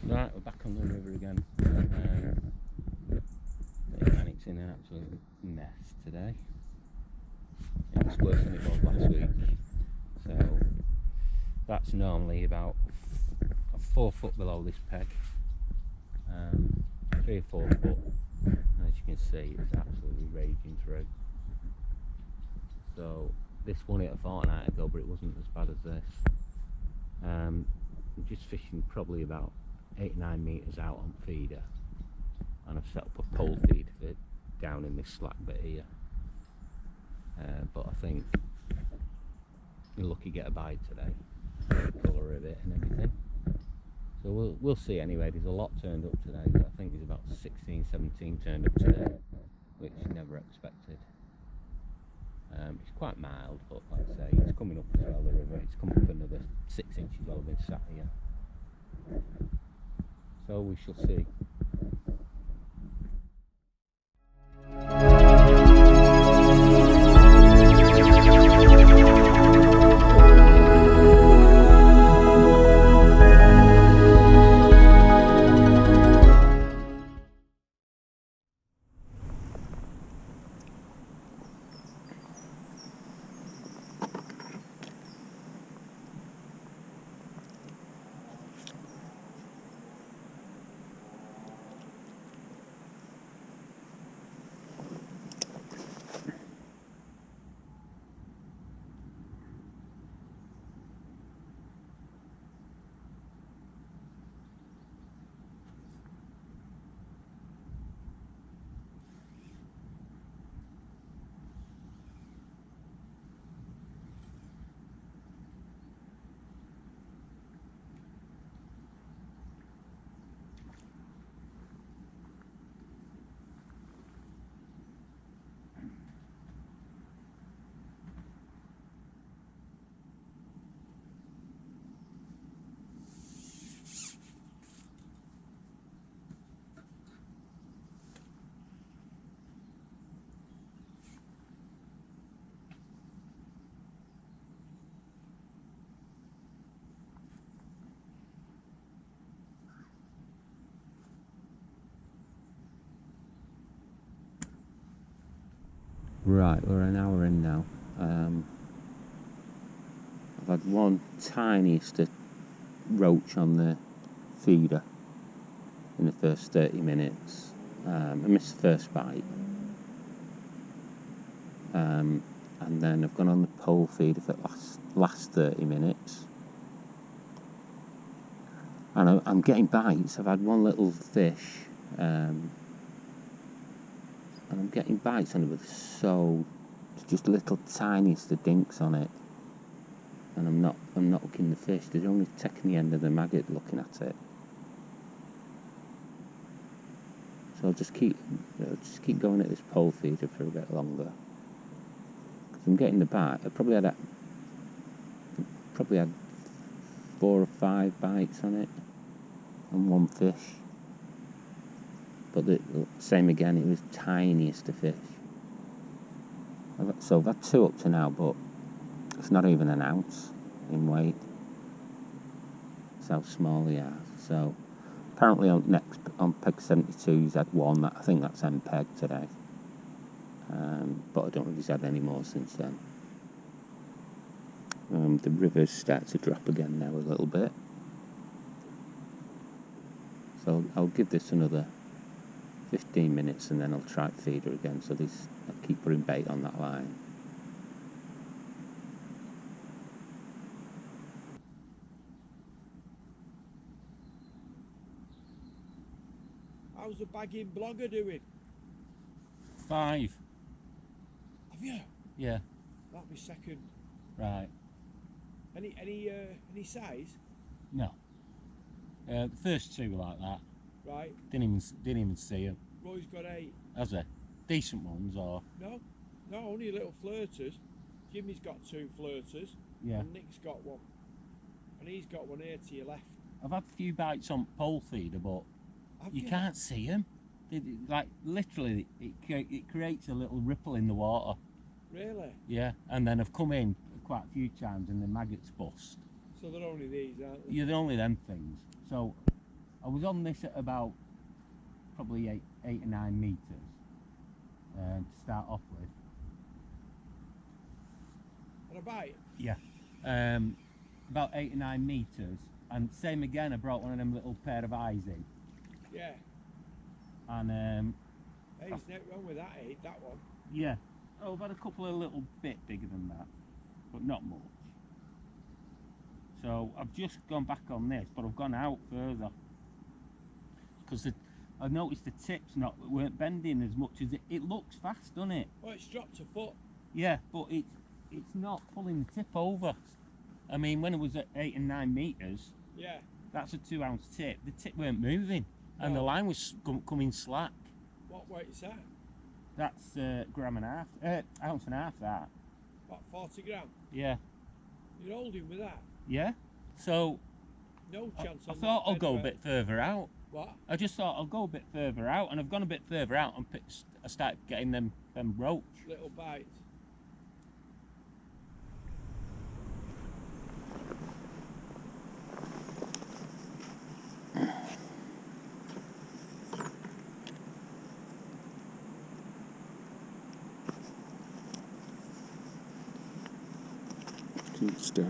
Right, we're back on the river again. And it's in an absolute mess today. It's worse than it was last week. So that's normally about 4 foot below this peg, 3 or 4 foot. And as you can see, it's absolutely raging through. So this one hit a fortnight ago, but it wasn't as bad as this. I'm just fishing probably about 8 or 9 metres out on feeder, and I've set up a pole feed for down in this slack bit here. But I think you're lucky to get a bite today, the colour of it and everything. So we'll see anyway. There's a lot turned up today. I think there's about 16, 17 turned up today, which never expected. It's quite mild, but like I say, it's coming up as well, the river. It's come up another 6 inches while I've been sat here. So we shall see. Right, we're an hour in now. I've had one tiniest roach on the feeder in the first 30 minutes. I missed the first bite. And then I've gone on the pole feeder for the last 30 minutes. And I'm getting bites. I've had one little fish. And I'm getting bites on it with just little tiniest of dinks on it, and I'm not hooking the fish. They're only taking the end of the maggot looking at it. So I'll just keep going at this pole feeder for a bit longer, because I'm getting the bite. I probably had 4 or 5 bites on it, and one fish. But the same again, it was tiniest of fish. So I've had 2 up to now, but it's not even an ounce in weight. That's how small they are. So apparently on peg 72 he's had 1. I think that's M peg today. But I don't know if he's had any more since then. The river's starting to drop again now a little bit. So I'll give this another 15 minutes and then I'll try feeder again, so I'll keep putting bait on that line. How's the bagging blogger doing? 5. Have you? Yeah. That'll be second. Right. Any size? No. The first 2 were like that. Right. Didn't even see them. Roy's got 8. Has he? Decent ones, or? No, only little flirters. Jimmy's got 2 flirters. Yeah. And Nick's got 1. And he's got 1 here to your left. I've had a few bites on pole feeder, but you can't see them. Like literally, it creates a little ripple in the water. Really? Yeah. And then I've come in quite a few times, and the maggots bust. So they're only these, aren't they? Yeah, they're only them things. So I was on this at about probably 8 or 9 metres to start off with. On a bite? Yeah. About 8 or 9 metres, and same again, I brought one of them little pair of eyes in. Yeah. And hey, there's nothing wrong with that, eh? That one. yeah. Oh, I've had a couple of little bit bigger than that, but not much. So I've just gone back on this, but I've gone out further because I noticed the tips weren't bending as much as it looks fast, doesn't it? Oh, it's dropped a foot. Yeah, but it's not pulling the tip over. I mean, when it was at 8 and 9 metres, yeah, that's a 2 ounce tip. The tip weren't moving, and the line was coming slack. What weight is that? That's gram and a half, ounce and a half. That. What, 40 gram? Yeah. You're holding with that? Yeah. So. No chance. I thought I'll go a bit further out. What? I just thought I'll go a bit further out, and I've gone a bit further out, and I started getting them roach. Little bites. Keep still.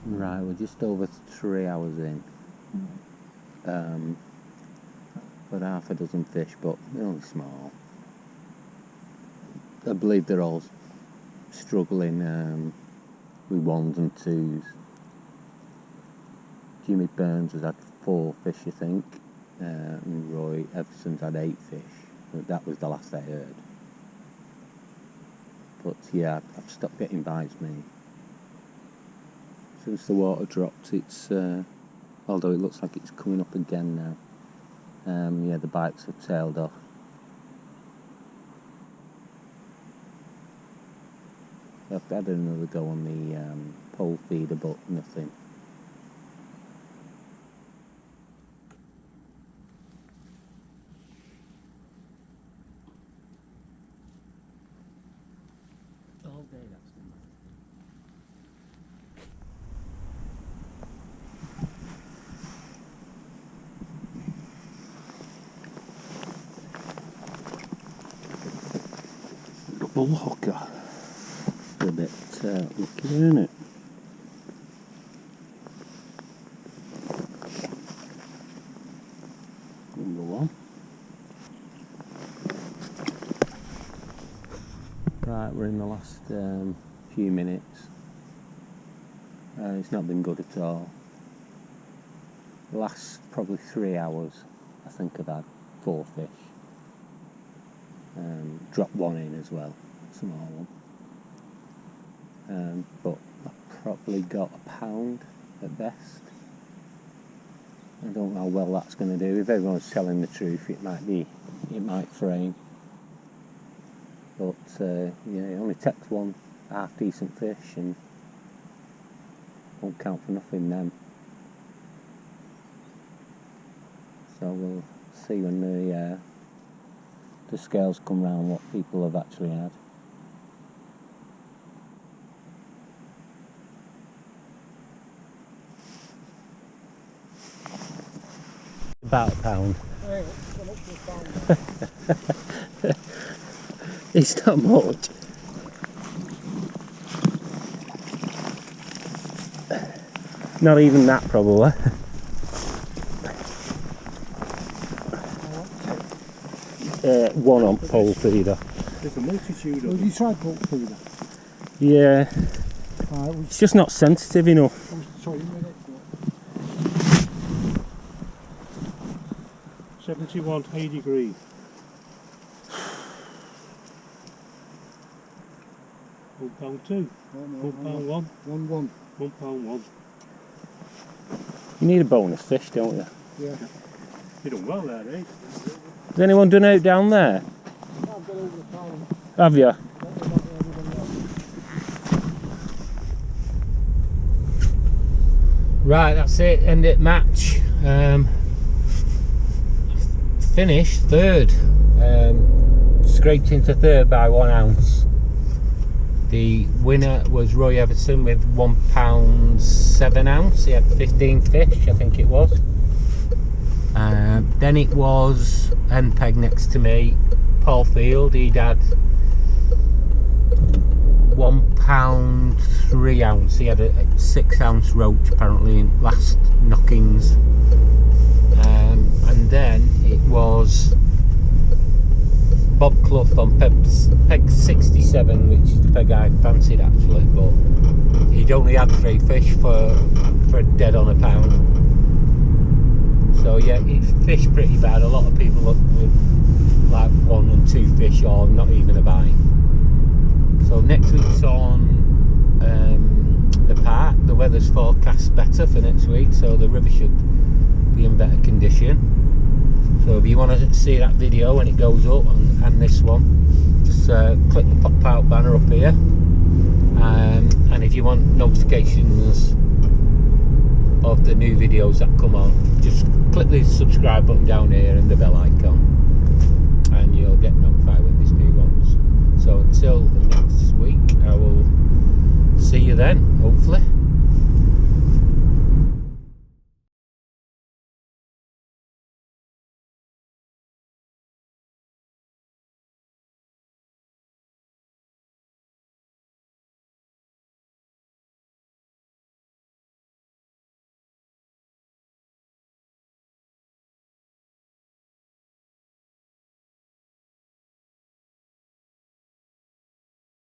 Right, we're just over 3 hours in. But half a dozen fish, but they're only small. I believe they're all struggling with ones and twos. Jimmy Burns has had 4 fish, I think, and Roy Everson's had 8 fish. That was the last I heard. But yeah, I've stopped getting bites, me. Since the water dropped, it's although it looks like it's coming up again now. Yeah, the bites have tailed off. I've had another go on the pole feeder, but nothing. All day, that's the matter. Double hooker. A bit lucky, isn't it? Number 1. Right, we're in the last few minutes. It's not been good at all. The last probably 3 hours, I think I've had 4 fish. Dropped 1 in as well, small one. But I probably got a pound at best. I don't know how well that's going to do. If everyone's telling the truth, it might frame. But yeah, it only takes one half decent fish and won't count for nothing then. So we'll see when the scales come round what people have actually had. About a pound. It's not much. Not even that, probably. One on pole feeder. There's a multitude of Well, them. you tried pole feeder? Yeah, Right, it's just not sensitive enough. sorry, you made it. 71 degree. £1.2. £1.1. 1-1. £1.1. You need a bonus fish, don't you? Yeah. You done well there, eh? Has anyone done out down there? I've got over the pound. Have you? Right, that's it. End it match. Finished third. Scraped into third by 1 ounce. The winner was Roy Everson with £1 7 ounce. He had 15 fish, I think it was. Then it was MPEG next to me, Paul Field. He'd had £1 3 ounce. He had a 6 ounce roach apparently in last knockings. And then it was Bob Clough on peg 67, which is the peg I fancied actually, but he'd only had 3 fish for dead on a pound. So yeah, it fished pretty bad. A lot of people up with like 1 and 2 fish or not even a bite. So next week's on the park. The weather's forecast better for next week, so the river should be in better condition. So if you want to see that video when it goes up and this one, just click the pop out banner up here, and if you want notifications of the new videos that come on, just click the subscribe button down here and the bell icon, and you'll get notified when there's new ones. So until next week, I will see you then, hopefully.